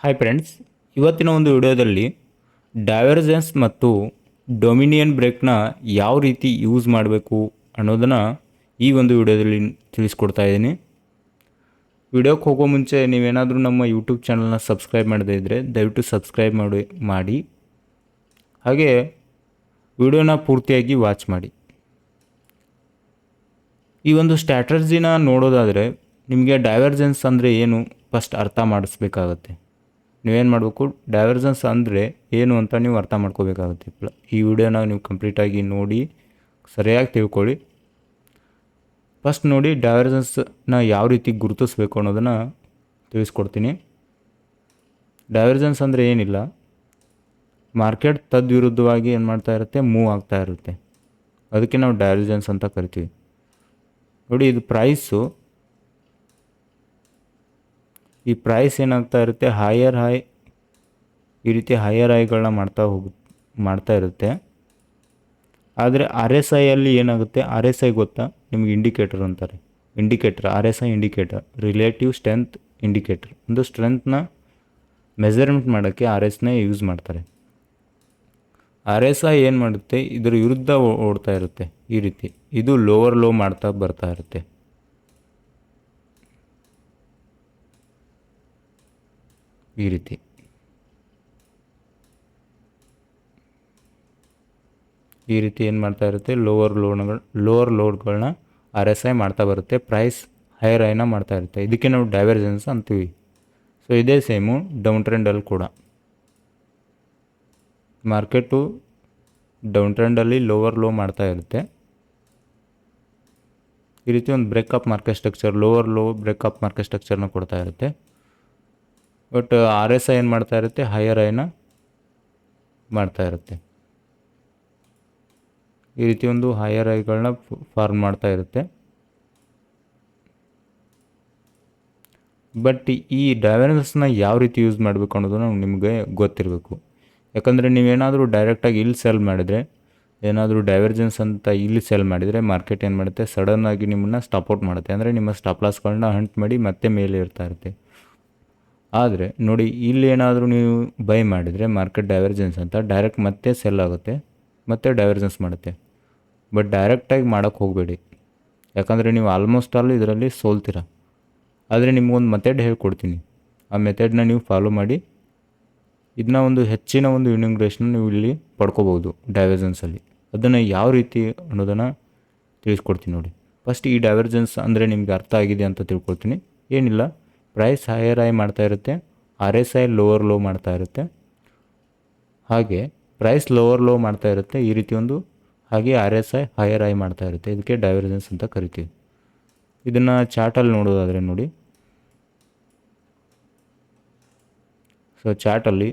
Hi friends, ಇವತ್ತಿನ ಒಂದು ವಿಡಿಯೋದಲ್ಲಿ ಡೈವರ್ಜೆನ್ಸ್ ಮತ್ತು ಡೊಮಿನಿಯನ್ ಬ್ರೇಕ್ನ ಯಾವ ರೀತಿ ಯೂಸ್ ಮಾಡಬೇಕು ಅನ್ನೋದನ್ನು ಈ ಒಂದು ವಿಡಿಯೋದಲ್ಲಿ ತಿಳಿಸ್ಕೊಡ್ತಾ ಇದ್ದೀನಿ. ವಿಡಿಯೋಕ್ಕೆ ಹೋಗೋ ಮುಂಚೆ ನೀವೇನಾದರೂ ನಮ್ಮ ಯೂಟ್ಯೂಬ್ ಚಾನಲ್ನ ಸಬ್ಸ್ಕ್ರೈಬ್ ಮಾಡದೇ ಇದ್ದರೆ ದಯವಿಟ್ಟು ಸಬ್ಸ್ಕ್ರೈಬ್ ಮಾಡಿ ಹಾಗೆ ವಿಡಿಯೋನ ಪೂರ್ತಿಯಾಗಿ ವಾಚ್ ಮಾಡಿ. ಈ ಒಂದು ಸ್ಟ್ರಾಟರ್ಜಿನ ನೋಡೋದಾದರೆ ನಿಮಗೆ ಡೈವರ್ಜೆನ್ಸ್ ಅಂದರೆ ಏನು ಫಸ್ಟ್ ಅರ್ಥ ಮಾಡಿಸ್ಬೇಕಾಗತ್ತೆ. ನೀವೇನು ಮಾಡಬೇಕು, ಡೈವರ್ಜೆನ್ಸ್ ಅಂದರೆ ಏನು ಅಂತ ನೀವು ಅರ್ಥ ಮಾಡ್ಕೋಬೇಕಾಗುತ್ತೆ. ಈ ವಿಡಿಯೋನ ನೀವು ಕಂಪ್ಲೀಟಾಗಿ ನೋಡಿ ಸರಿಯಾಗಿ ತಿಳ್ಕೊಳ್ಳಿ. ಫಸ್ಟ್ ನೋಡಿ, ಡೈವರ್ಜೆನ್ಸ್ನ ಯಾವ ರೀತಿ ಗುರುತಿಸ್ಬೇಕು ಅನ್ನೋದನ್ನು ತಿಳಿಸ್ಕೊಡ್ತೀನಿ. ಡೈವರ್ಜೆನ್ಸ್ ಅಂದರೆ ಏನಿಲ್ಲ, ಮಾರ್ಕೆಟ್ ತದ್ವಿರುದ್ಧವಾಗಿ ಏನು ಮಾಡ್ತಾ ಇರುತ್ತೆ, ಮೂವ್ ಆಗ್ತಾ ಇರುತ್ತೆ. ಅದಕ್ಕೆ ನಾವು ಡೈವರ್ಜೆನ್ಸ್ ಅಂತ ಕರಿತೀವಿ. ನೋಡಿ, ಇದು ಪ್ರೈಸು, ಈ ಪ್ರೈಸ್ ಏನಾಗ್ತಾ ಇರುತ್ತೆ, ಹೈಯರ್ ಹೈ, ಈ ರೀತಿ ಹೈಯರ್ ಹೈಗಳನ್ನ ಮಾಡ್ತಾ ಇರುತ್ತೆ. ಆದರೆ ಆರ್ ಎಸ್ ಐಯಲ್ಲಿ ಏನಾಗುತ್ತೆ, ಆರ್ ಎಸ್ ಐ ಗೊತ್ತಾ ನಿಮಗೆ, ಇಂಡಿಕೇಟರ್ ಅಂತಾರೆ. Indicator, R S I indicator, relative strength indicator. ಒಂದು ಸ್ಟ್ರೆಂತ್ನ ಮೆಜರ್ಮೆಂಟ್ ಮಾಡೋಕ್ಕೆ ಆರ್ ಎಸ್ನ ಯೂಸ್ ಮಾಡ್ತಾರೆ. ಆರ್ ಎಸ್ ಐ ಏನು ಮಾಡುತ್ತೆ, ಇದರ ವಿರುದ್ಧ ಓಡ್ತಾ ಇರುತ್ತೆ. ಈ ರೀತಿ ಇದು ಲೋವರ್ ಲೋ ಮಾಡ್ತಾ ಬರ್ತಾ ಇರುತ್ತೆ. ಈ ರೀತಿ ಏನು ಮಾಡ್ತಾ ಇರುತ್ತೆ, ಲೋವರ್ ಲೋಡ್ಗಳನ್ನ ಆರ್ ಎಸ್ ಐ ಮಾಡ್ತಾ ಬರುತ್ತೆ. ಪ್ರೈಸ್ ಹೈಯರ್ ಐನ ಮಾಡ್ತಾ ಇರುತ್ತೆ. ಇದಕ್ಕೆ ನಾವು ಡೈವರ್ಜೆನ್ಸ್ ಅಂತೀವಿ. ಸೊ ಇದೇ ಸೇಮು ಡೌನ್ ಟ್ರೆಂಡಲ್ಲಿ ಕೂಡ. ಮಾರ್ಕೆಟು ಡೌನ್ ಟ್ರೆಂಡಲ್ಲಿ ಲೋವರ್ ಲೋ ಮಾಡ್ತಾ ಇರುತ್ತೆ. ಈ ರೀತಿ ಒಂದು breakup market structure, lower low breakup market ಸ್ಟ್ರಕ್ಚರ್ನ ಕೊಡ್ತಾ ಇರುತ್ತೆ. ಬಟ್ ಆರ್ ಎಸ್ ಐ ಏನು ಮಾಡ್ತಾ ಇರುತ್ತೆ, ಹೈಯರ್ ಐನ ಮಾಡ್ತಾ ಇರುತ್ತೆ. ಈ ರೀತಿ ಒಂದು ಹೈಯರ್ ಐಗಳನ್ನ ಫಾರ್ಮ್ ಮಾಡ್ತಾ ಇರುತ್ತೆ. ಬಟ್ ಈ ಡೈವರ್ಜೆನ್ಸ್ನ ಯಾವ ರೀತಿ ಯೂಸ್ ಮಾಡಬೇಕು ಅನ್ನೋದನ್ನು ನಿಮಗೆ ಗೊತ್ತಿರಬೇಕು. ಯಾಕಂದರೆ ನೀವೇನಾದರೂ ಡೈರೆಕ್ಟಾಗಿ ಇಲ್ಲಿ ಸೆಲ್ ಮಾಡಿದರೆ, ಏನಾದರೂ ಡೈವರ್ಜೆನ್ಸ್ ಅಂತ ಇಲ್ಲಿ ಸೆಲ್ ಮಾಡಿದರೆ ಮಾರ್ಕೆಟ್ ಏನು ಮಾಡುತ್ತೆ, ಸಡನ್ನಾಗಿ ನಿಮ್ಮನ್ನು ಸ್ಟಾಪ್ ಔಟ್ ಮಾಡುತ್ತೆ. ಅಂದರೆ ನಿಮ್ಮ ಸ್ಟಾಪ್ ಲಾಸ್ಗಳನ್ನ ಹಂಟ್ ಮಾಡಿ ಮತ್ತೆ ಮೇಲೆ ಇರ್ತಾ ಇರುತ್ತೆ. ಆದರೆ ನೋಡಿ, ಇಲ್ಲಿ ಏನಾದರೂ ನೀವು ಬೈ ಮಾಡಿದರೆ ಮಾರ್ಕೆಟ್ ಡೈವರ್ಜೆನ್ಸ್ ಅಂತ ಡೈರೆಕ್ಟ್ ಮತ್ತೆ ಸೆಲ್ ಆಗುತ್ತೆ, ಮತ್ತೆ ಡೈವರ್ಜೆನ್ಸ್ ಮಾಡುತ್ತೆ. ಬಟ್ ಡೈರೆಕ್ಟಾಗಿ ಮಾಡೋಕ್ಕೆ ಹೋಗಬೇಡಿ, ಯಾಕಂದರೆ ನೀವು ಆಲ್ಮೋಸ್ಟ್ ಆಲ್ ಇದರಲ್ಲಿ ಸೋಲ್ತೀರ. ಆದರೆ ನಿಮಗೊಂದು ಮೆಥಡ್ ಹೇಳ್ಕೊಡ್ತೀನಿ, ಆ ಮೆಥಡ್ನ ನೀವು ಫಾಲೋ ಮಾಡಿ ಇದನ್ನ ಒಂದು ಹೆಚ್ಚಿನ ಒಂದು ವಿನ್ನಿಂಗ್ ರೇಟ್ನ ನೀವು ಇಲ್ಲಿ ಪಡ್ಕೋಬೋದು ಡೈವರ್ಜೆನ್ಸಲ್ಲಿ. ಅದನ್ನು ಯಾವ ರೀತಿ ಅನ್ನೋದನ್ನು ತಿಳಿಸ್ಕೊಡ್ತೀನಿ ನೋಡಿ. ಫಸ್ಟ್ ಈ ಡೈವರ್ಜೆನ್ಸ್ ಅಂದರೆ ನಿಮಗೆ ಅರ್ಥ ಆಗಿದೆ ಅಂತ ತಿಳ್ಕೊಳ್ತೀನಿ. ಏನಿಲ್ಲ, ಪ್ರೈಸ್ ಹೈಯರ್ ಐ ಮಾಡ್ತಾ ಇರುತ್ತೆ, R S I lower low ಮಾಡ್ತಾ ಇರುತ್ತೆ. ಹಾಗೆ ಪ್ರೈಸ್ ಲೋವರ್ ಲೋ ಮಾಡ್ತಾ ಇರುತ್ತೆ ಈ ರೀತಿ ಒಂದು, ಹಾಗೆ ಆರ್ ಎಸ್ ಐ ಹೈಯರ್ ಐ ಮಾಡ್ತಾ ಇರುತ್ತೆ. ಇದಕ್ಕೆ ಡೈವರ್ಜೆನ್ಸ್ ಅಂತ ಕರಿತೀವಿ. ಇದನ್ನು ಚಾರ್ಟಲ್ಲಿ ನೋಡೋದಾದರೆ ನೋಡಿ, ಸೊ ಚಾರ್ಟಲ್ಲಿ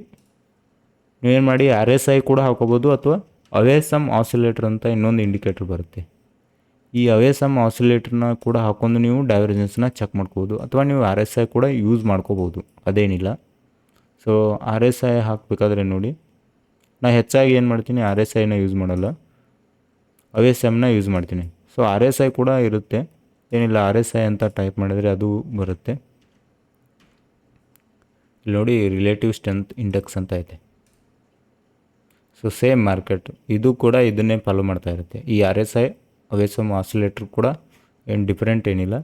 ನೀವೇನು ಮಾಡಿ, ಆರ್ ಎಸ್ ಐ ಕೂಡ ಹಾಕೋಬೋದು, ಅಥವಾ ಅವೇ ಸಮ್ ಆಸಿಲೇಟರ್ ಅಂತ ಇನ್ನೊಂದು ಇಂಡಿಕೇಟರ್ ಬರುತ್ತೆ. ಈ ಅವೇ ಸಮ್ ಆಸಿಲೇಟರ್ನ ಕೂಡ ಹಾಕೊಂಡು ನೀವು ಡೈವರ್ಜೆನ್ಸ್ನ ಚೆಕ್ ಮಾಡ್ಕೋಬೋದು, ಅಥವಾ ನೀವು ಆರ್ ಎಸ್ ಐ ಕೂಡ ಯೂಸ್ ಮಾಡ್ಕೋಬೋದು, ಅದೇನಿಲ್ಲ. ಸೊ ಆರ್ ಎಸ್ ಐ ಹಾಕಬೇಕಾದ್ರೆ ನೋಡಿ, ನಾನು ಹೆಚ್ಚಾಗಿ ಏನು ಮಾಡ್ತೀನಿ, ಆರ್ ಎಸ್ ಐನ ಯೂಸ್ ಮಾಡಲ್ಲ, ಅವೇ ಸಮ್ನ ಯೂಸ್ ಮಾಡ್ತೀನಿ. ಸೊ ಆರ್ ಎಸ್ ಐ ಕೂಡ ಇರುತ್ತೆ, ಏನಿಲ್ಲ, ಆರ್ ಎಸ್ ಐ ಅಂತ ಟೈಪ್ ಮಾಡಿದರೆ ಅದು ಬರುತ್ತೆ. ಇಲ್ಲಿ ನೋಡಿ, ರಿಲೇಟಿವ್ ಸ್ಟ್ರೆಂತ್ ಇಂಡೆಕ್ಸ್ ಅಂತ ಐತೆ. ಸೊ ಸೇಮ್ ಮಾರ್ಕೆಟ್ ಇದು ಕೂಡ ಇದನ್ನೇ ಫಾಲೋ ಮಾಡ್ತಾ ಇರುತ್ತೆ. ಈ R S I awesome oscillator ಕೂಡ ಏನು ಡಿಫ್ರೆಂಟ್ ಏನಿಲ್ಲ.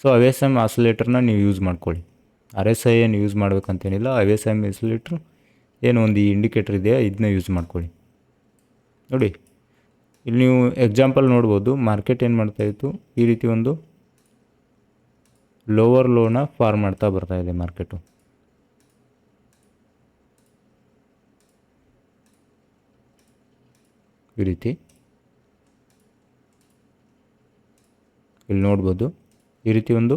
ಸೊ ಅವೇ ಸಮ್ ಆಸಿಲೇಟರ್ನ ನೀವು ಯೂಸ್ ಮಾಡ್ಕೊಳ್ಳಿ. ಆರ್ ಎಸ್ ಐ ಏನು ಯೂಸ್ ಮಾಡ್ಬೇಕಂತೇನಿಲ್ಲ, ಅವೇ ಸಮ್ ಆಸಿಲೇಟ್ರ್ ಏನು ಒಂದು ಈ ಇಂಡಿಕೇಟರ್ ಇದೆಯಾ ಇದನ್ನ ಯೂಸ್ ಮಾಡ್ಕೊಳ್ಳಿ. ನೋಡಿ, ಇಲ್ಲಿ ನೀವು ಎಕ್ಸಾಂಪಲ್ ನೋಡ್ಬೋದು, ಮಾರ್ಕೆಟ್ ಏನು ಮಾಡ್ತಾಯಿತ್ತು, ಈ ರೀತಿ ಒಂದು ಲೋವರ್ ಲೋನ ಫಾರ್ಮ್ ಮಾಡ್ತಾ ಬರ್ತಾಯಿದೆ ಮಾರ್ಕೆಟು. ಈ ರೀತಿ ಇಲ್ಲಿ ನೋಡ್ಬೋದು, ಈ ರೀತಿ ಒಂದು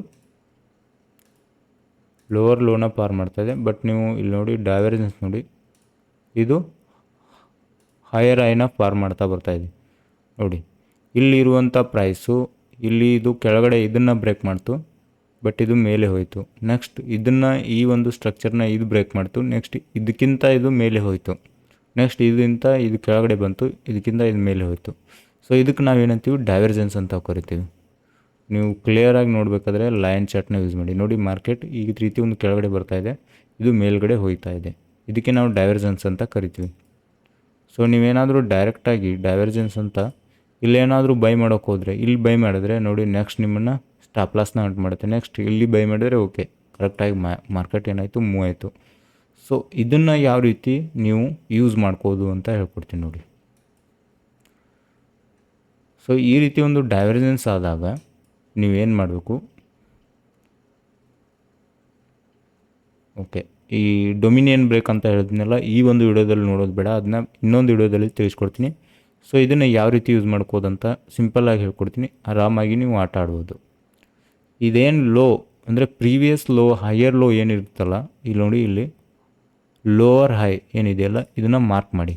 ಲೋವರ್ ಲೋನ ಫಾರ್ಮ್ ಮಾಡ್ತಾಯಿದೆ. ಬಟ್ ನೀವು ಇಲ್ಲಿ ನೋಡಿ, ಡೈವರ್ಜೆನ್ಸ್ ನೋಡಿ, ಇದು ಹೈಯರ್ ಐನ ಫಾರ್ಮ್ ಮಾಡ್ತಾ ಬರ್ತಾಯಿದೆ. ನೋಡಿ, ಇಲ್ಲಿರುವಂಥ ಪ್ರೈಸು ಇಲ್ಲಿ ಇದು ಕೆಳಗಡೆ ಇದನ್ನು ಬ್ರೇಕ್ ಮಾಡ್ತು, ಬಟ್ ಇದು ಮೇಲೆ ಹೋಯಿತು. ನೆಕ್ಸ್ಟ್ ಇದನ್ನು, ಈ ಒಂದು ಸ್ಟ್ರಕ್ಚರ್ನ ಇದು ಬ್ರೇಕ್ ಮಾಡ್ತು, ನೆಕ್ಸ್ಟ್ ಇದಕ್ಕಿಂತ ಇದು ಮೇಲೆ ಹೋಯಿತು, ನೆಕ್ಸ್ಟ್ ಇದಕ್ಕಿಂತ ಇದು ಕೆಳಗಡೆ ಬಂತು, ಇದಕ್ಕಿಂತ ಇದು ಮೇಲೆ ಹೋಯಿತು. ಸೊ ಇದಕ್ಕೆ ನಾವೇನಂತೀವಿ, ಡೈವರ್ಜೆನ್ಸ್ ಅಂತ ಕರಿತೀವಿ. ನೀವು ಕ್ಲಿಯರಾಗಿ ನೋಡಬೇಕಾದ್ರೆ ಲೈನ್ ಚಾರ್ಟ್ನ ಯೂಸ್ ಮಾಡಿ. ನೋಡಿ, ಮಾರ್ಕೆಟ್ ಈ ರೀತಿ ಒಂದು ಕೆಳಗಡೆ ಬರ್ತಾಯಿದೆ, ಇದು ಮೇಲ್ಗಡೆ ಹೋಗ್ತಾ ಇದೆ. ಇದಕ್ಕೆ ನಾವು ಡೈವರ್ಜೆನ್ಸ್ ಅಂತ ಕರಿತೀವಿ. ಸೊ ನೀವೇನಾದರೂ ಡೈರೆಕ್ಟಾಗಿ ಡೈವರ್ಜೆನ್ಸ್ ಅಂತ ಇಲ್ಲೇನಾದರೂ ಬೈ ಮಾಡೋಕ್ಕೆ ಹೋದರೆ, ಇಲ್ಲಿ ಬೈ ಮಾಡಿದ್ರೆ ನೋಡಿ ನೆಕ್ಸ್ಟ್ ನಿಮ್ಮನ್ನು ಸ್ಟಾಪ್ ಲಾಸ್ನ ಹಂಟ್ ಮಾಡುತ್ತೆ. ನೆಕ್ಸ್ಟ್ ಇಲ್ಲಿ ಬೈ ಮಾಡಿದ್ರೆ ಓಕೆ, ಕರೆಕ್ಟಾಗಿ ಮಾರ್ಕೆಟ್ ಏನಾಯಿತು, ಮೂವ್ ಆಯಿತು. ಸೊ ಇದನ್ನು ಯಾವ ರೀತಿ ನೀವು ಯೂಸ್ ಮಾಡ್ಕೋದು ಅಂತ ಹೇಳ್ಕೊಡ್ತೀನಿ ನೋಡಿ. ಸೊ ಈ ರೀತಿ ಒಂದು ಡೈವರ್ಜೆನ್ಸ್ ಆದಾಗ ನೀವೇನು ಮಾಡಬೇಕು, ಓಕೆ, ಈ ಡೊಮಿನಿಯನ್ ಬ್ರೇಕ್ ಅಂತ ಹೇಳಿದ್ನೆಲ್ಲ ಈ ಒಂದು ವಿಡಿಯೋದಲ್ಲಿ ನೋಡೋದು ಬೇಡ, ಅದನ್ನ ಇನ್ನೊಂದು ವಿಡಿಯೋದಲ್ಲಿ ತಿಳಿಸ್ಕೊಡ್ತೀನಿ. ಸೊ ಇದನ್ನು ಯಾವ ರೀತಿ ಯೂಸ್ ಮಾಡ್ಕೋದಂತ ಸಿಂಪಲ್ಲಾಗಿ ಹೇಳ್ಕೊಡ್ತೀನಿ. ಆರಾಮಾಗಿ ನೀವು ಆಟ ಆಡ್ಬೋದು. ಇದೇನು ಲೋ ಅಂದರೆ ಪ್ರೀವಿಯಸ್ ಲೋ, ಹೈಯರ್ ಲೋ ಏನಿರುತ್ತಲ್ಲ, ಇಲ್ಲಿ ನೋಡಿ, ಇಲ್ಲಿ ಲೋವರ್ ಹೈ ಏನಿದೆಯಲ್ಲ ಇದನ್ನು ಮಾರ್ಕ್ ಮಾಡಿ.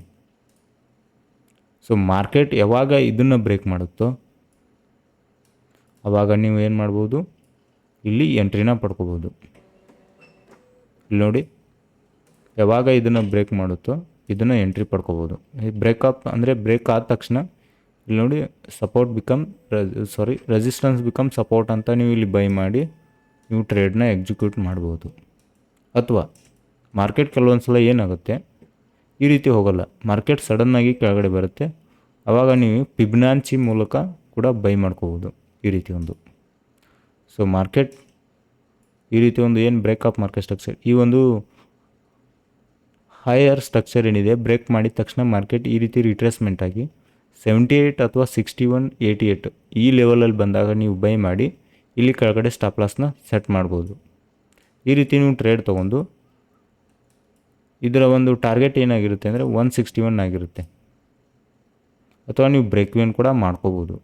ಸೊ ಮಾರ್ಕೆಟ್ ಯಾವಾಗ ಇದನ್ನು ಬ್ರೇಕ್ ಮಾಡುತ್ತೋ ಆವಾಗ ನೀವು ಏನು ಮಾಡ್ಬೋದು, ಇಲ್ಲಿ ಎಂಟ್ರಿನ ಪಡ್ಕೋಬೋದು. ಇಲ್ಲಿ ನೋಡಿ, ಯಾವಾಗ ಇದನ್ನು ಬ್ರೇಕ್ ಮಾಡುತ್ತೋ ಇದನ್ನು ಎಂಟ್ರಿ ಪಡ್ಕೋಬೋದು. ಬ್ರೇಕಪ್ ಅಂದರೆ ಬ್ರೇಕ್ ಆದ ತಕ್ಷಣ ಇಲ್ಲಿ ನೋಡಿ support become resistance become support ಅಂತ ನೀವು ಇಲ್ಲಿ ಬೈ ಮಾಡಿ ನೀವು ಟ್ರೇಡ್ನ ಎಕ್ಸಿಕ್ಯೂಟ್ ಮಾಡ್ಬೋದು. ಅಥವಾ ಮಾರ್ಕೆಟ್ ಕೆಲವೊಂದು ಸಲ ಏನಾಗುತ್ತೆ, ಈ ರೀತಿ ಹೋಗಲ್ಲ, ಮಾರ್ಕೆಟ್ ಸಡನ್ನಾಗಿ ಕೆಳಗಡೆ ಬರುತ್ತೆ, ಆವಾಗ ನೀವು ಫಿಬೊನಾಚಿ ಮೂಲಕ ಕೂಡ ಬೈ ಮಾಡ್ಕೋಬೋದು ಈ ರೀತಿ ಒಂದು. ಸೊ ಮಾರ್ಕೆಟ್ ಈ ರೀತಿ ಒಂದು ಏನು ಬ್ರೇಕಪ್ ಮಾರ್ಕೆಟ್ ಸ್ಟ್ರಕ್ಚರ್, ಈ ಒಂದು ಹೈಯರ್ ಸ್ಟ್ರಕ್ಚರ್ ಏನಿದೆ ಬ್ರೇಕ್ ಮಾಡಿದ ತಕ್ಷಣ ಮಾರ್ಕೆಟ್ ಈ ರೀತಿ ರಿಟ್ರೇಸ್ಮೆಂಟ್ ಆಗಿ 78 ಅಥವಾ 6188 ಈ ಲೆವೆಲಲ್ಲಿ ಬಂದಾಗ ನೀವು ಬೈ ಮಾಡಿ ಇಲ್ಲಿ ಕೆಳಗಡೆ ಸ್ಟಾಪ್ ಲಾಸ್ನ ಸೆಟ್ ಮಾಡ್ಬೋದು. ಈ ರೀತಿ ನೀವು ಟ್ರೇಡ್ ತೊಗೊಂಡು ಇದರ ಒಂದು ಟಾರ್ಗೆಟ್ ಏನಾಗಿರುತ್ತೆ ಅಂದರೆ 161 ಆಗಿರುತ್ತೆ. ಅಥವಾ ನೀವು ಬ್ರೇಕ್ ಇವೆನ್ ಕೂಡ ಮಾಡ್ಕೋಬೋದು.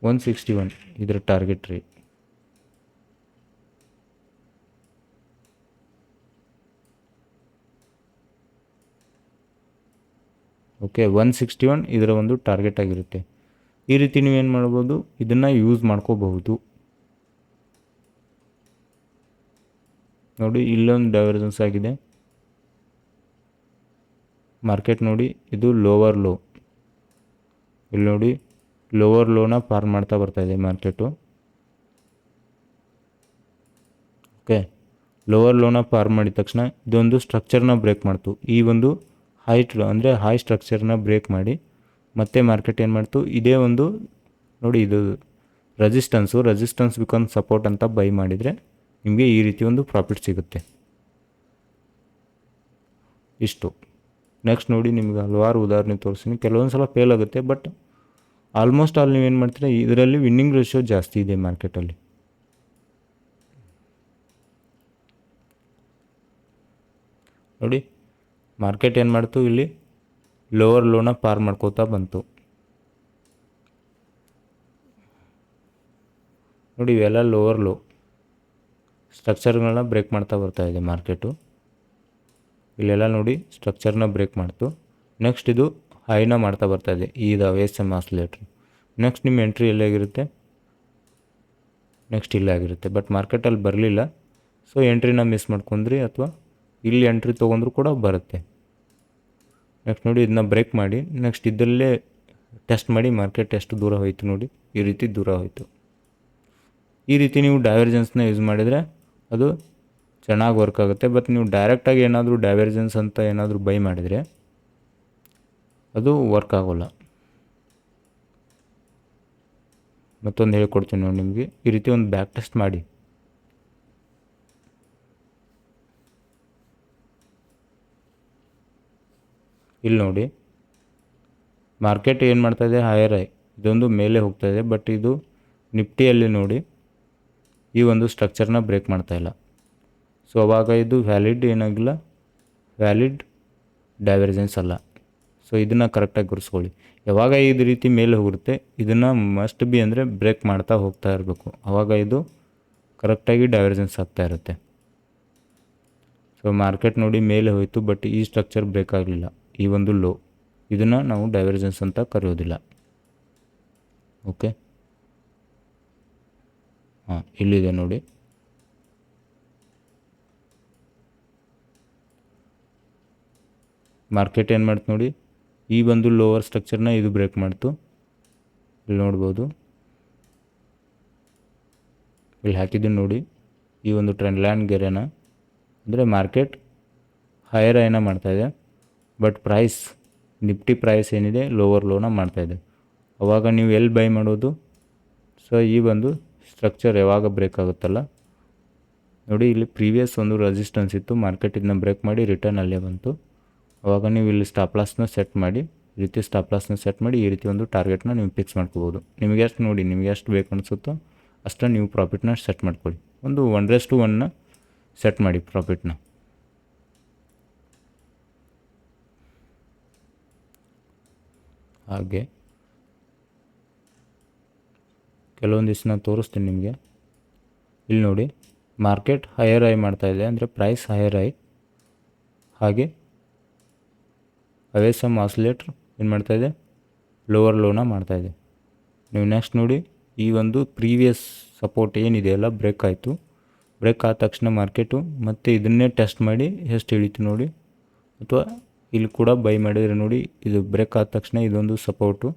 161 ಇದರ ಟಾರ್ಗೆಟ್ ರೀ. ಓಕೆ, 161 ಇದರ ಒಂದು ಟಾರ್ಗೆಟ್ ಆಗಿರುತ್ತೆ. ಈ ರೀತಿ ನೀವೇನು ಮಾಡ್ಬೋದು, ಇದನ್ನು ಯೂಸ್ ಮಾಡ್ಕೋಬಹುದು. ನೋಡಿ, ಇಲ್ಲೊಂದು ಡೈವರ್ಜೆನ್ಸ್ ಆಗಿದೆ ಮಾರ್ಕೆಟ್. ನೋಡಿ, ಇದು ಲೋವರ್ ಲೋ, ಇಲ್ಲಿ ನೋಡಿ ಲೋವರ್ ಲೋನ ಪಾರ್ ಮಾಡ್ತಾ ಬರ್ತಾ ಇದೆ ಮಾರ್ಕೆಟು. ಓಕೆ, ಲೋವರ್ ಲೋನ ಪಾರ್ ಮಾಡಿದ ತಕ್ಷಣ ಇದೊಂದು ಸ್ಟ್ರಕ್ಚರ್ನ ಬ್ರೇಕ್ ಮಾಡ್ತು. ಈ ಒಂದು ಹೈಟ್ ಅಂದರೆ ಹೈ ಸ್ಟ್ರಕ್ಚರ್ನ ಬ್ರೇಕ್ ಮಾಡಿ ಮತ್ತೆ ಮಾರ್ಕೆಟ್ ಏನು ಮಾಡ್ತು, ಇದೇ ಒಂದು ನೋಡಿ ಇದು ರೆಸಿಸ್ಟೆನ್ಸ್ ಬಿಕಮ್ ಸಪೋರ್ಟ್ ಅಂತ ಬೈ ಮಾಡಿದರೆ ನಿಮಗೆ ಈ ರೀತಿ ಒಂದು ಪ್ರಾಫಿಟ್ ಸಿಗುತ್ತೆ. ಇಷ್ಟು. ನೆಕ್ಸ್ಟ್ ನೋಡಿ, ನಿಮಗೆ ಹಲವಾರು ಉದಾಹರಣೆ ತೋರಿಸ್ತೀನಿ. ಕೆಲವೊಂದು ಸಲ ಫೇಲ್ ಆಗುತ್ತೆ, ಬಟ್ ಆಲ್ಮೋಸ್ಟ್ ಆಲ್ ನೀವೇನು ಮಾಡ್ತೀರಾ, ಇದರಲ್ಲಿ ವಿನ್ನಿಂಗ್ ರೇಷಿಯೋ ಜಾಸ್ತಿ ಇದೆ ಮಾರ್ಕೆಟಲ್ಲಿ. ನೋಡಿ, ಮಾರ್ಕೆಟ್ ಏನು ಮಾಡ್ತು, ಇಲ್ಲಿ ಲೋವರ್ ಲೋನ ಪಾರ್ ಮಾಡ್ಕೋತಾ ಬಂತು. ನೋಡಿ, ಇವೆಲ್ಲ ಲೋವರ್ ಲೋ ಸ್ಟ್ರಕ್ಚರ್ಗಳನ್ನ ಬ್ರೇಕ್ ಮಾಡ್ತಾ ಬರ್ತಾ ಇದೆ ಮಾರ್ಕೆಟು. ಇಲ್ಲೆಲ್ಲ ನೋಡಿ ಸ್ಟ್ರಕ್ಚರ್ನ ಬ್ರೇಕ್ ಮಾಡ್ತು. ನೆಕ್ಸ್ಟ್ ಇದು ಹೈನ ಮಾಡ್ತಾ ಬರ್ತಾ ಇದೆ, ಇದಾವೆ SM ಆಸಿಲೇಟ್ರ್. ನೆಕ್ಸ್ಟ್ ನಿಮ್ಮ ಎಂಟ್ರಿ ಎಲ್ಲಾಗಿರುತ್ತೆ, ನೆಕ್ಸ್ಟ್ ಇಲ್ಲೇ ಆಗಿರುತ್ತೆ. ಬಟ್ ಮಾರ್ಕೆಟಲ್ಲಿ ಬರಲಿಲ್ಲ, ಸೊ ಎಂಟ್ರಿನ ಮಿಸ್ ಮಾಡ್ಕೊಂಡ್ರಿ, ಅಥವಾ ಇಲ್ಲಿ ಎಂಟ್ರಿ ತೊಗೊಂಡ್ರು ಕೂಡ ಬರುತ್ತೆ. ನೆಕ್ಸ್ಟ್ ನೋಡಿ, ಇದನ್ನ ಬ್ರೇಕ್ ಮಾಡಿ ನೆಕ್ಸ್ಟ್ ಇದರಲ್ಲೇ ಟೆಸ್ಟ್ ಮಾಡಿ ಮಾರ್ಕೆಟ್ ಎಷ್ಟು ದೂರ ಹೋಯಿತು. ನೋಡಿ, ಈ ರೀತಿ ದೂರ ಹೋಯಿತು. ಈ ರೀತಿ ನೀವು ಡೈವರ್ಜೆನ್ಸ್ನ ಯೂಸ್ ಮಾಡಿದರೆ ಅದು ಚೆನ್ನಾಗಿ ವರ್ಕ್ ಆಗುತ್ತೆ. ಬಟ್ ನೀವು ಡೈರೆಕ್ಟಾಗಿ ಏನಾದರೂ ಡೈವರ್ಜೆನ್ಸ್ ಅಂತ ಏನಾದರೂ ಬೈ ಮಾಡಿದರೆ ಅದು ವರ್ಕ್ ಆಗೋಲ್ಲ. ಮತ್ತೊಂದು ಹೇಳ್ಕೊಡ್ತೀನಿ ನೋಡಿ ನಿಮಗೆ. ಈ ರೀತಿ ಒಂದು ಬ್ಯಾಕ್ ಟೆಸ್ಟ್ ಮಾಡಿ. ಇಲ್ಲಿ ನೋಡಿ, ಮಾರ್ಕೆಟ್ ಏನು ಮಾಡ್ತಾಯಿದೆ, ಹೈಯರ್ ಹೈ ಇದೊಂದು ಮೇಲೆ ಹೋಗ್ತಾಯಿದೆ. ಬಟ್ ಇದು ನಿಫ್ಟಿಯಲ್ಲಿ ನೋಡಿ ಈ ಒಂದು ಸ್ಟ್ರಕ್ಚರ್ನ ಬ್ರೇಕ್ ಮಾಡ್ತಾಯಿಲ್ಲ. ಸೊ ಅವಾಗ ಇದು ವ್ಯಾಲಿಡ್ ಏನಾಗಿಲ್ಲ, ವ್ಯಾಲಿಡ್ ಡೈವರ್ಜೆನ್ಸ್ ಅಲ್ಲ. ಸೊ ಇದನ್ನು ಕರೆಕ್ಟಾಗಿ ಗುರುಸ್ಕೊಳ್ಳಿ. ಯಾವಾಗ ಇದು ರೀತಿ ಮೇಲೆ ಹೋಗುತ್ತೆ, ಇದನ್ನು ಮಸ್ಟ್ ಬಿ ಅಂದರೆ ಬ್ರೇಕ್ ಮಾಡ್ತಾ ಹೋಗ್ತಾ ಇರಬೇಕು. ಆವಾಗ ಇದು ಕರೆಕ್ಟಾಗಿ ಡೈವರ್ಜೆನ್ಸ್ ಆಗ್ತಾ ಇರುತ್ತೆ. ಸೊ ಮಾರ್ಕೆಟ್ ನೋಡಿ ಮೇಲೆ ಹೋಯಿತು, ಬಟ್ ಈ ಸ್ಟ್ರಕ್ಚರ್ ಬ್ರೇಕ್ ಆಗಲಿಲ್ಲ, ಈ ಒಂದು ಲೋ, ಇದನ್ನು ನಾವು ಡೈವರ್ಜೆನ್ಸ್ ಅಂತ ಕರೆಯೋದಿಲ್ಲ. ಓಕೆ, ಹಾಂ, ಇಲ್ಲಿದೆ ನೋಡಿ. ಮಾರ್ಕೆಟ್ ಏನು ಮಾಡ್ತು ನೋಡಿ, ಈ ಒಂದು ಲೋವರ್ ಸ್ಟ್ರಕ್ಚರ್ನ ಇದು ಬ್ರೇಕ್ ಮಾಡ್ತು. ಇಲ್ಲಿ ನೋಡ್ಬೋದು, ಇಲ್ಲಿ ಹಾಕಿದ್ದೀನಿ ನೋಡಿ, ಈ ಒಂದು ಟ್ರೆಂಡ್ ಲೈನ್ ಗೆರೆನ, ಅಂದರೆ ಮಾರ್ಕೆಟ್ ಹೈಯರ್ ಐನ ಮಾಡ್ತಾಯಿದೆ, ಬಟ್ ಪ್ರೈಸ್ ನಿಫ್ಟಿ ಪ್ರೈಸ್ ಏನಿದೆ ಲೋವರ್ ಲೋನ ಮಾಡ್ತಾಯಿದೆ. ಅವಾಗ ನೀವು ಎಲ್ಲಿ ಬೈ ಮಾಡೋದು? ಸೊ ಈ ಒಂದು ಸ್ಟ್ರಕ್ಚರ್ ಯಾವಾಗ ಬ್ರೇಕ್ ಆಗುತ್ತಲ್ಲ ನೋಡಿ, ಇಲ್ಲಿ ಪ್ರೀವಿಯಸ್ ಒಂದು ರೆಸಿಸ್ಟೆನ್ಸ್ ಇತ್ತು, ಮಾರ್ಕೆಟ್ ಇದನ್ನ ಬ್ರೇಕ್ ಮಾಡಿ ರಿಟರ್ನ್ ಅಲ್ಲೇ ಬಂತು. ಅವಾಗ ನೀವು ಇಲ್ಲಿ ಸ್ಟಾಪ್ ಲಾಸ್ನ ಸೆಟ್ ಮಾಡಿ, ಈ ರೀತಿ ಸ್ಟಾಪ್ ಲಾಸ್ನ ಸೆಟ್ ಮಾಡಿ ಈ ರೀತಿ ಒಂದು ಟಾರ್ಗೆಟ್ನ ನೀವು ಫಿಕ್ಸ್ ಮಾಡ್ಕೋಬೋದು. ನಿಮಗೆ ಎಷ್ಟು ನೋಡಿ, ನಿಮಗೆ ಎಷ್ಟು ಬೇಕು ಅನಿಸುತ್ತೋ ಅಷ್ಟು ನೀವು ಪ್ರಾಫಿಟ್ನ ಸೆಟ್ ಮಾಡ್ಕೊಳ್ಳಿ. ಒಂದು 1:1ನ ಸೆಟ್ ಮಾಡಿ ಪ್ರಾಫಿಟ್ನ. ಹಾಗೆ ಕೆಲವೊಂದಿಷ್ಟು ನಾನು ತೋರಿಸ್ತೀನಿ ನಿಮಗೆ. ಇಲ್ಲಿ ನೋಡಿ, ಮಾರ್ಕೆಟ್ ಹೈಯರ್ ಐ ಮಾಡ್ತಾಯಿದೆ, ಅಂದರೆ ಪ್ರೈಸ್ ಹೈಯರ್ ಐ. ಹಾಗೆ ಅವೇಸಮ್ ಆಸಿಲೇಟ್ರ್ ಏನು ಮಾಡ್ತಾಯಿದೆ? ಲೋವರ್ ಲೋನ ಮಾಡ್ತಾಯಿದೆ. ನೀವು ನೆಕ್ಸ್ಟ್ ನೋಡಿ, ಈ ಒಂದು ಪ್ರೀವಿಯಸ್ ಸಪೋರ್ಟ್ ಏನಿದೆಯಲ್ಲ ಬ್ರೇಕ್ ಆಯಿತು. ಬ್ರೇಕ್ ಆದ ತಕ್ಷಣ ಮಾರ್ಕೆಟು ಮತ್ತೆ ಇದನ್ನೇ ಟೆಸ್ಟ್ ಮಾಡಿ ಎಷ್ಟು ಇಳೀತು ನೋಡಿ, ಅಥವಾ ಇಲ್ಲಿ ಕೂಡ ಬೈ ಮಾಡಿದರೆ ನೋಡಿ, ಇದು ಬ್ರೇಕ್ ಆದ ತಕ್ಷಣ ಇದೊಂದು ಸಪೋರ್ಟು.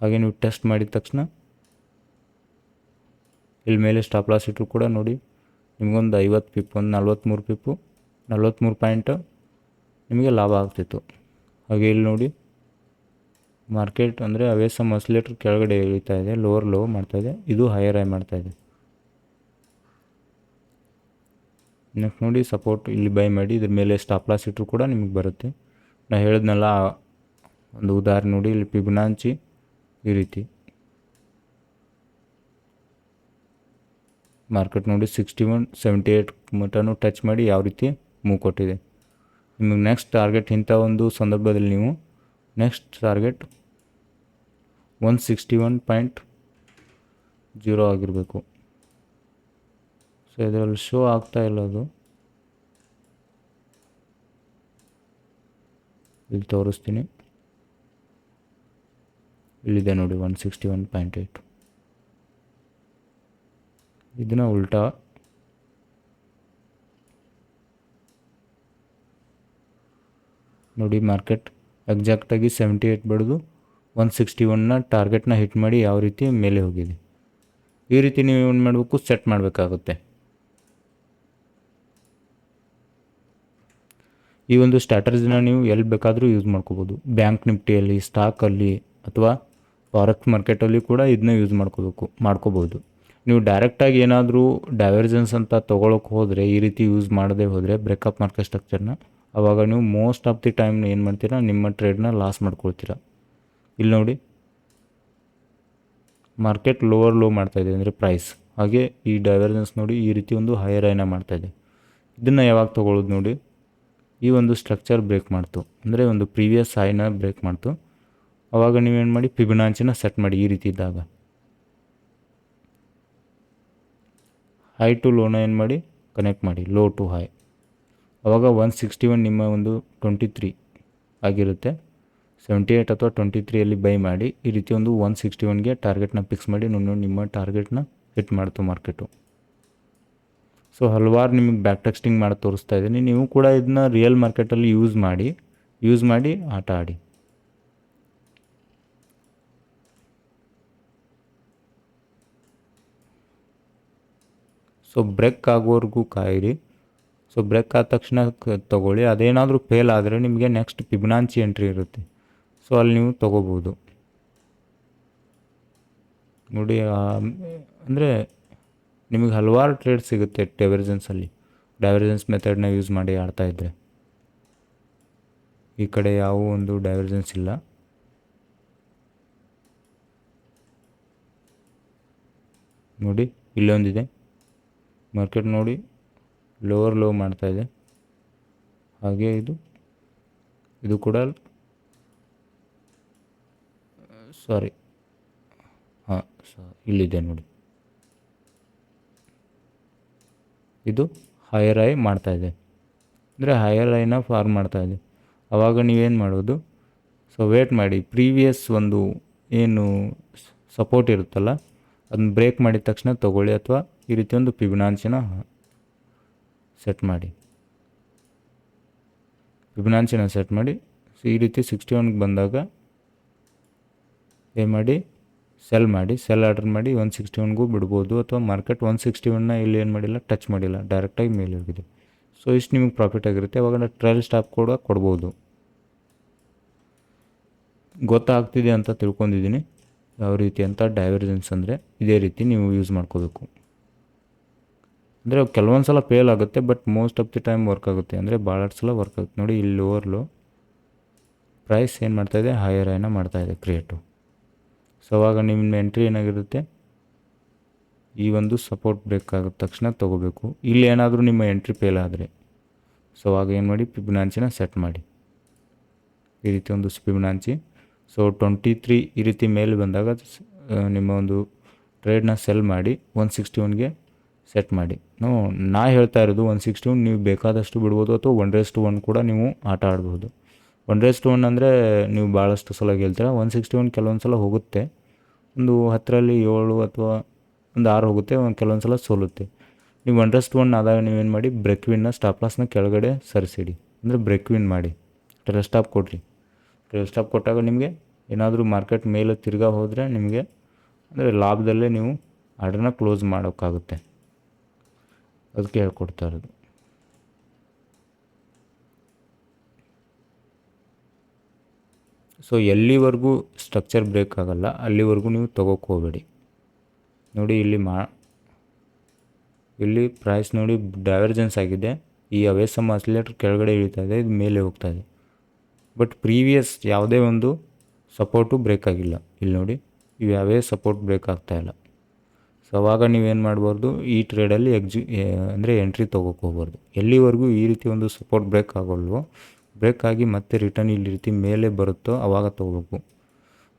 ಹಾಗೆ ನೀವು ಟೆಸ್ಟ್ ಮಾಡಿದ ತಕ್ಷಣ ಇಲ್ಲಿ ಮೇಲೆ ಸ್ಟಾಪ್ ಲಾಸ್ ಇಟ್ಟರು ಕೂಡ ನೋಡಿ, ನಿಮಗೊಂದು 50 ಪಿಪ್, ಒಂದು 43 ಪಿಪ್ಪು, 43 ಪಾಯಿಂಟ್ ನಿಮಗೆ ಲಾಭ ಆಗ್ತಿತ್ತು. ಹಾಗೆ ಇಲ್ಲಿ ನೋಡಿ, ಮಾರ್ಕೆಟ್ ಅಂದರೆ ಅವೇಸಮ್ ಆಸಿಲೇಟರ್ ಕೆಳಗಡೆ ಇಳಿತಾ ಇದೆ, ಲೋವರ್ ಲೋ ಮಾಡ್ತಾಯಿದೆ, ಇದು ಹೈಯರ್ ಐ ಮಾಡ್ತಾಯಿದೆ. ನೆಕ್ಸ್ಟ್ ನೋಡಿ, ಸಪೋರ್ಟ್ ಇಲ್ಲಿ ಬೈ ಮಾಡಿ ಇದ್ರ ಮೇಲೆ ಸ್ಟಾಪ್ ಲಾಸ್ ಇಟ್ಟರು ಕೂಡ ನಿಮಗೆ ಬರುತ್ತೆ. ನಾನು ಹೇಳಿದ್ನಲ್ಲ ಒಂದು ಉದಾಹರಣೆ ನೋಡಿ, ಇಲ್ಲಿ ಫಿಬೊನಾಚಿ ಈ ರೀತಿ ಮಾರ್ಕೆಟ್ ನೋಡಿ 61-78 ಮಟನೂ ಟಚ್ ಮಾಡಿ ಯಾವ ರೀತಿ ಮೂವ್ ಕೊಟ್ಟಿದೆ. ನಿಮಗೆ ನೆಕ್ಸ್ಟ್ ಟಾರ್ಗೆಟ್ ಇಂಥ ಒಂದು ಸಂದರ್ಭದಲ್ಲಿ ನೀವು ನೆಕ್ಸ್ಟ್ ಟಾರ್ಗೆಟ್ 161.0 ಆಗಿರಬೇಕು. ಸೊ ಇದರಲ್ಲಿ ಶೋ ಆಗ್ತಾ ಇಲ್ಲ, ಅದು ಇಲ್ಲಿ ತೋರಿಸ್ತೀನಿ. ಇಲ್ಲಿದೆ ನೋಡಿ 161.8. ಇದನ್ನ ಉಲ್ಟಾ ನೋಡಿ, ಮಾರ್ಕೆಟ್ ಎಕ್ಸಾಕ್ಟಾಗಿ 78 ಬಡಿದು 161ನ ಟಾರ್ಗೆಟ್ನ ಹಿಟ್ ಮಾಡಿ ಯಾವ ರೀತಿ ಮೇಲೆ ಹೋಗಿದೆ. ಈ ರೀತಿ ನೀವು ಏನು ಮಾಡಬೇಕು? ಸೆಟ್ ಮಾಡಬೇಕಾಗುತ್ತೆ. ಈ ಒಂದು ಸ್ಟ್ರಾಟಜಿನ ನೀವು ಎಲ್ಲಿ ಬೇಕಾದರೂ ಯೂಸ್ ಮಾಡ್ಕೋಬೋದು. ಬ್ಯಾಂಕ್ ನಿಫ್ಟಿಯಲ್ಲಿ, ಸ್ಟಾಕಲ್ಲಿ, ಅಥವಾ ಫಾರೆಕ್ಸ್ ಮಾರ್ಕೆಟಲ್ಲಿ ಕೂಡ ಇದನ್ನ ಯೂಸ್ ಮಾಡ್ಕೋಬೋದು. ನೀವು ಡೈರೆಕ್ಟಾಗಿ ಏನಾದರೂ ಡೈವರ್ಜೆನ್ಸ್ ಅಂತ ತೊಗೊಳಕ್ಕೆ ಹೋದರೆ, ಈ ರೀತಿ ಯೂಸ್ ಮಾಡದೆ ಹೋದರೆ ಬ್ರೇಕಪ್ ಮಾರ್ಕೆಟ್ ಸ್ಟ್ರಕ್ಚರ್ನ, ಆವಾಗ ನೀವು ಮೋಸ್ಟ್ ಆಫ್ ದಿ ಟೈಮ್ ಏನು ಮಾಡ್ತೀರಾ? ನಿಮ್ಮ ಟ್ರೇಡ್ನ ಲಾಸ್ ಮಾಡ್ಕೊಳ್ತೀರಾ. ಇಲ್ಲಿ ನೋಡಿ, ಮಾರ್ಕೆಟ್ ಲೋವರ್ ಲೋ ಮಾಡ್ತಾಯಿದೆ, ಅಂದರೆ ಪ್ರೈಸ್. ಹಾಗೆ ಈ ಡೈವರ್ಜೆನ್ಸ್ ನೋಡಿ ಈ ರೀತಿ ಒಂದು ಹೈಯರ್ ಐನ ಮಾಡ್ತಾಯಿದೆ. ಇದನ್ನು ಯಾವಾಗ ತೊಗೊಳ್ಳೋದು ನೋಡಿ, ಈ ಒಂದು ಸ್ಟ್ರಕ್ಚರ್ ಬ್ರೇಕ್ ಮಾಡ್ತು, ಅಂದರೆ ಒಂದು ಪ್ರೀವಿಯಸ್ ಹೈನ ಬ್ರೇಕ್ ಮಾಡ್ತು. ಆವಾಗ ನೀವೇನು ಮಾಡಿ? ಫಿಬೊನಾಚಿನ ಸೆಟ್ ಮಾಡಿ ಈ ರೀತಿ ಇದ್ದಾಗ. ಹೈ ಟು ಲೋನ ಏನು ಮಾಡಿ? ಕನೆಕ್ಟ್ ಮಾಡಿ, ಲೋ ಟು ಹೈ. ಆವಾಗ 161 ನಿಮ್ಮ ಒಂದು 23 ಆಗಿರುತ್ತೆ. 78 ಅಥವಾ 23ಯಲ್ಲಿ ಬೈ ಮಾಡಿ ಈ ರೀತಿ ಒಂದು 161ಗೆ ಟಾರ್ಗೆಟ್ನ ಫಿಕ್ಸ್ ಮಾಡಿ ನಿಮ್ಮ ಟಾರ್ಗೆಟ್ನ ಹಿಟ್ ಮಾಡ್ತು ಮಾರ್ಕೆಟು. ಸೊ ಹಲವಾರು ನಿಮಗೆ ಬ್ಯಾಕ್ ಟೆಕ್ಸ್ಟಿಂಗ್ ಮಾಡಿ ತೋರಿಸ್ತಾ ಇದ್ದೀನಿ. ನೀವು ಕೂಡ ಇದನ್ನ ರಿಯಲ್ ಮಾರ್ಕೆಟಲ್ಲಿ ಯೂಸ್ ಮಾಡಿ ಆಟ ಆಡಿ. ಸೊ ಬ್ರೇಕ್ ಆಗೋವರೆಗೂ ಕಾಯಿರಿ. ಸೊ ಬ್ರೇಕ್ ಆದ ತಕ್ಷಣ ತೊಗೊಳ್ಳಿ. ಅದೇನಾದರೂ ಫೇಲ್ ಆದರೆ ನಿಮಗೆ ನೆಕ್ಸ್ಟ್ ಫಿಬೊನಾಚಿ ಎಂಟ್ರಿ ಇರುತ್ತೆ, ಸೊ ಅಲ್ಲಿ ನೀವು ತೊಗೋಬೋದು. ನೋಡಿ, ಅಂದರೆ ನಿಮಗೆ ಹಲವಾರು ಟ್ರೇಡ್ ಸಿಗುತ್ತೆ ಡೈವರ್ಜೆನ್ಸ್ ಮೆಥಡ್ನ ಯೂಸ್ ಮಾಡಿ ಆಡ್ತಾಯಿದ್ರೆ. ಈ ಕಡೆ ಯಾವ ಒಂದು ಡೈವರ್ಜೆನ್ಸ್ ಇಲ್ಲ. ನೋಡಿ, ಇಲ್ಲೊಂದಿದೆ ಮಾರ್ಕೆಟ್ ನೋಡಿ, ಲೋವರ್ ಲೋ ಮಾಡ್ತಾಯಿದೆ. ಹಾಗೆ ಇದು ಕೂಡ ಇಲ್ಲಿದೆ ನೋಡಿ, ಇದು ಹೈಯರ್ ಐ ಮಾಡ್ತಾಯಿದೆ, ಅಂದರೆ ಹೈಯರ್ ಐನ ಫಾರ್ಮ್ ಮಾಡ್ತಾಯಿದೆ. ಆವಾಗ ನೀವೇನು ಮಾಡೋದು? ಸೊ ವೇಟ್ ಮಾಡಿ, ಪ್ರೀವಿಯಸ್ ಒಂದು ಏನು ಸಪೋರ್ಟ್ ಇರುತ್ತಲ್ಲ ಅದನ್ನ ಬ್ರೇಕ್ ಮಾಡಿದ ತಕ್ಷಣ ತೊಗೊಳ್ಳಿ, ಅಥವಾ ಈ ರೀತಿ ಒಂದು ಫಿಬೊನಾಚಿನ ಸೆಟ್ ಮಾಡಿ. ಸೊ ಈ ರೀತಿ 61ಗೆ ಬಂದಾಗ ಏನು ಮಾಡಿ? ಸೆಲ್ ಮಾಡಿ, ಸೆಲ್ ಆರ್ಡರ್ ಮಾಡಿ 161ಗೂ ಬಿಡ್ಬೋದು, ಅಥವಾ ಮಾರ್ಕೆಟ್ 161ನ ಇಲ್ಲಿ ಏನು ಮಾಡಿಲ್ಲ, ಟಚ್ ಮಾಡಿಲ್ಲ, ಡೈರೆಕ್ಟಾಗಿ ಮೇಲೆ ಹೋಗಿದೆ. ಸೊ ಇಷ್ಟು ನಿಮಗೆ ಪ್ರಾಫಿಟ್ ಆಗಿರುತ್ತೆ. ಅವಾಗ ಟ್ರಯಲ್ ಸ್ಟಾಪ್ ಕೂಡ ಕೊಡ್ಬೋದು. ಗೊತ್ತಾಗ್ತಿದೆ ಅಂತ ತಿಳ್ಕೊಂಡಿದ್ದೀನಿ ಯಾವ ರೀತಿ ಅಂತ. ಡೈವರ್ಜೆನ್ಸ್ ಅಂದರೆ ಇದೇ ರೀತಿ ನೀವು ಯೂಸ್ ಮಾಡ್ಕೋಬೇಕು. ಅಂದರೆ ಕೆಲವೊಂದು ಸಲ ಫೇಲ್ ಆಗುತ್ತೆ, but most of the time work ಆಗುತ್ತೆ. ಅಂದರೆ ಭಾಳಷ್ಟು ಸಲ ವರ್ಕ್ ಆಗುತ್ತೆ. ನೋಡಿ ಇಲ್ಲಿ ಲೋವರ್ ಲೋ ಪ್ರೈಸ್ ಏನು ಮಾಡ್ತಾಯಿದೆ, ಹೈಯರ್ ಹೈನ ಮಾಡ್ತಾಯಿದೆ ಕ್ರಿಯೇಟು. ಸೊ ಅವಾಗ ನಿಮ್ಮ ಎಂಟ್ರಿ ಏನಾಗಿರುತ್ತೆ, ಈ ಒಂದು ಸಪೋರ್ಟ್ ಬ್ರೇಕ್ ಆಗಿದ ತಕ್ಷಣ ತೊಗೋಬೇಕು. ಇಲ್ಲಿ ಏನಾದರೂ ನಿಮ್ಮ ಎಂಟ್ರಿ ಫೇಲ್ ಆದರೆ, ಸೊ ಅವಾಗ ಏನು ಮಾಡಿ, ಫಿಬೊನಾಚಿನ ಸೆಟ್ ಮಾಡಿ. ಈ ರೀತಿ ಒಂದು ಫಿಬೊನಾಚಿ. ಸೊ 23 ಈ ರೀತಿ ಮೇಲೆ ಬಂದಾಗ ನಿಮ್ಮ ಒಂದು ಟ್ರೇಡ್ನ ಸೆಲ್ ಮಾಡಿ 161ಗೆ ಸೆಟ್ ಮಾಡಿ. ನಾ ಹೇಳ್ತಾ ಇರೋದು 161 ನೀವು ಬೇಕಾದಷ್ಟು ಬಿಡ್ಬೋದು, ಅಥವಾ 1:1 ಕೂಡ ನೀವು ಆಟ ಆಡ್ಬೋದು. 1:1 ಅಂದರೆ ನೀವು ಭಾಳಷ್ಟು ಸಲ ಗೆಲ್ತೀರ. 161 ಕೆಲವೊಂದು ಸಲ ಹೋಗುತ್ತೆ, ಒಂದು 10ರಲ್ಲಿ 7 ಅಥವಾ ಒಂದು 6 ಹೋಗುತ್ತೆ, ಕೆಲವೊಂದು ಸಲ ಸೋಲುತ್ತೆ. ನೀವು 1:1 ಆದಾಗ ನೀವೇನು ಮಾಡಿ, ಬ್ರೇಕ್ ವಿನ್ನ ಸ್ಟಾಪ್ ಲಾಸ್ನ ಕೆಳಗಡೆ ಸರಿಸಿಡಿ. ಅಂದರೆ ಬ್ರೇಕ್ ವಿನ್ ಮಾಡಿ, ಟ್ರೇಲ್ ಸ್ಟಾಪ್ ಕೊಡಿರಿ. ಟ್ರೇಲ್ ಸ್ಟಾಪ್ ಕೊಟ್ಟಾಗ ನಿಮಗೆ ಏನಾದರೂ ಮಾರ್ಕೆಟ್ ಮೇಲೆ ತಿರ್ಗಾ ಹೋದರೆ ನಿಮಗೆ ಅಂದರೆ ಲಾಭದಲ್ಲೇ ನೀವು ಆರ್ಡರ್ನ ಕ್ಲೋಸ್ ಮಾಡೋಕ್ಕಾಗುತ್ತೆ. ಅದಕ್ಕೆ ಹೇಳ್ಕೊಡ್ತಾ ಇರೋದು. ಸೊ ಎಲ್ಲಿವರೆಗೂ ಸ್ಟ್ರಕ್ಚರ್ ಬ್ರೇಕ್ ಆಗಲ್ಲ ಅಲ್ಲಿವರೆಗೂ ನೀವು ತೊಗೋಕ್ಕೆ ಹೋಗಬೇಡಿ. ನೋಡಿ ಇಲ್ಲಿ ಪ್ರೈಸ್ ನೋಡಿ ಡೈವರ್ಜೆನ್ಸ್ ಆಗಿದೆ. ಈ ಅವೇಸಮ್ ಆಸಿಲೇಟರ್ ಕೆಳಗಡೆ ಇಳಿತಾ ಇದೆ, ಇದು ಮೇಲೆ ಹೋಗ್ತಾ ಇದೆ. ಬಟ್ ಪ್ರೀವಿಯಸ್ ಯಾವುದೇ ಒಂದು ಸಪೋರ್ಟು ಬ್ರೇಕ್ ಆಗಿಲ್ಲ. ಇಲ್ಲಿ ನೋಡಿ ಇವು ಯಾವೇ ಸಪೋರ್ಟ್ ಬ್ರೇಕ್ ಆಗ್ತಾಯಿಲ್ಲ. ಸೊ ಅವಾಗ ನೀವೇನು ಮಾಡ್ಬಾರ್ದು, ಈ ಟ್ರೇಡಲ್ಲಿ ಅಂದರೆ ಎಂಟ್ರಿ ತೊಗೋಕ್ಕೆ ಹೋಗ್ಬಾರ್ದು. ಎಲ್ಲಿವರೆಗೂ ಈ ರೀತಿ ಒಂದು ಸಪೋರ್ಟ್ ಬ್ರೇಕ್ ಆಗೋಲ್ವೋ, ಬ್ರೇಕ್ ಆಗಿ ಮತ್ತೆ ರಿಟರ್ನ್ ಇಲ್ಲಿ ರೀತಿ ಮೇಲೆ ಬರುತ್ತೋ ಆವಾಗ ತೊಗೋಬೇಕು.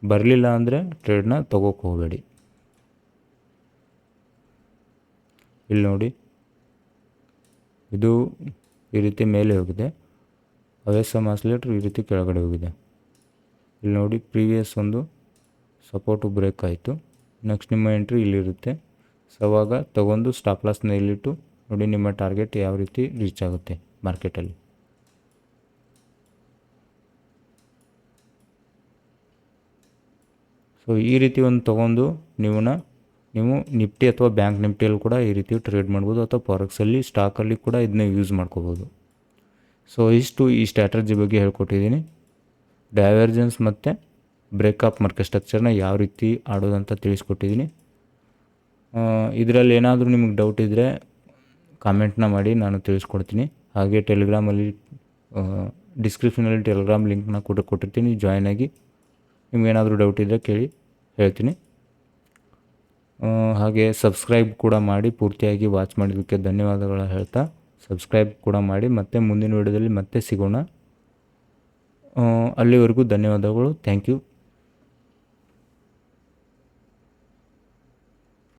ಬರಲಿಲ್ಲ ಅಂದರೆ ಟ್ರೇಡ್ನ ತೊಗೋಕ್ಕೆ ಹೋಗಬೇಡಿ. ಇಲ್ಲಿ ನೋಡಿ ಇದು ಈ ರೀತಿ ಮೇಲೆ ಹೋಗಿದೆ, ಅವೇಸಮ್ ಆಸಿಲೇಟರ್ ಈ ರೀತಿ ಕೆಳಗಡೆ ಹೋಗಿದೆ. ಇಲ್ಲಿ ನೋಡಿ ಪ್ರೀವಿಯಸ್ ಒಂದು ಸಪೋರ್ಟು ಬ್ರೇಕ್ ಆಯಿತು. ನೆಕ್ಸ್ಟ್ ನಿಮ್ಮ ಎಂಟ್ರಿ ಇಲ್ಲಿರುತ್ತೆ. ಸೊ ಅವಾಗ ತೊಗೊಂಡು ಸ್ಟಾಪ್ ಲಾಸ್ನ ಇಲ್ಲಿಟ್ಟು ನೋಡಿ ನಿಮ್ಮ ಟಾರ್ಗೆಟ್ ಯಾವ ರೀತಿ ರೀಚ್ ಆಗುತ್ತೆ ಮಾರ್ಕೆಟಲ್ಲಿ. ಸೊ ಈ ರೀತಿ ಒಂದು ತೊಗೊಂಡು ನೀವು ನಿಫ್ಟಿ ಅಥವಾ ಬ್ಯಾಂಕ್ ನಿಫ್ಟಿಯಲ್ಲಿ ಕೂಡ ಈ ರೀತಿ ಟ್ರೇಡ್ ಮಾಡ್ಬೋದು, ಅಥವಾ ಫಾರೆಕ್ಸಲ್ಲಿ ಸ್ಟಾಕಲ್ಲಿ ಕೂಡ ಇದನ್ನ ಯೂಸ್ ಮಾಡ್ಕೋಬೋದು. ಸೊ ಇಷ್ಟು ಈ ಸ್ಟ್ರಾಟಜಿ ಬಗ್ಗೆ ಹೇಳ್ಕೊಟ್ಟಿದ್ದೀನಿ. ಡೈವರ್ಜೆನ್ಸ್ ಮತ್ತು ಬ್ರೇಕಪ್ ಮಾರ್ಕೆಟ್ ಸ್ಟ್ರಕ್ಚರ್ನ ಯಾವ ರೀತಿ ಆಡೋದಂತ ತಿಳಿಸ್ಕೊಟ್ಟಿದ್ದೀನಿ. ಇದರಲ್ಲಿ ಏನಾದರೂ ನಿಮಗೆ ಡೌಟ್ ಇದ್ದರೆ ಕಾಮೆಂಟ್ನ ಮಾಡಿ, ನಾನು ತಿಳಿಸ್ಕೊಡ್ತೀನಿ. ಹಾಗೆ ಟೆಲಿಗ್ರಾಮಲ್ಲಿ ಡಿಸ್ಕ್ರಿಪ್ಷನಲ್ಲಿ ಟೆಲಿಗ್ರಾಮ್ ಲಿಂಕ್ನ ಕೂಡ ಕೊಟ್ಟಿರ್ತೀನಿ, ಜಾಯ್ನ್ ಆಗಿ. ನಿಮಗೇನಾದರೂ ಡೌಟ್ ಇದ್ದರೆ ಕೇಳಿ ಹೇಳ್ತೀನಿ. ಹಾಗೆ ಸಬ್ಸ್ಕ್ರೈಬ್ ಕೂಡ ಮಾಡಿ. ಪೂರ್ತಿಯಾಗಿ ವಾಚ್ ಮಾಡಿದ್ದಕ್ಕೆ ಧನ್ಯವಾದಗಳು ಹೇಳ್ತಾ ಸಬ್ಸ್ಕ್ರೈಬ್ ಕೂಡ ಮಾಡಿ. ಮತ್ತೆ ಮುಂದಿನ ವಿಡಿಯೋದಲ್ಲಿ ಮತ್ತೆ ಸಿಗೋಣ. ಅಲ್ಲಿವರೆಗೂ ಧನ್ಯವಾದಗಳು. Thank you.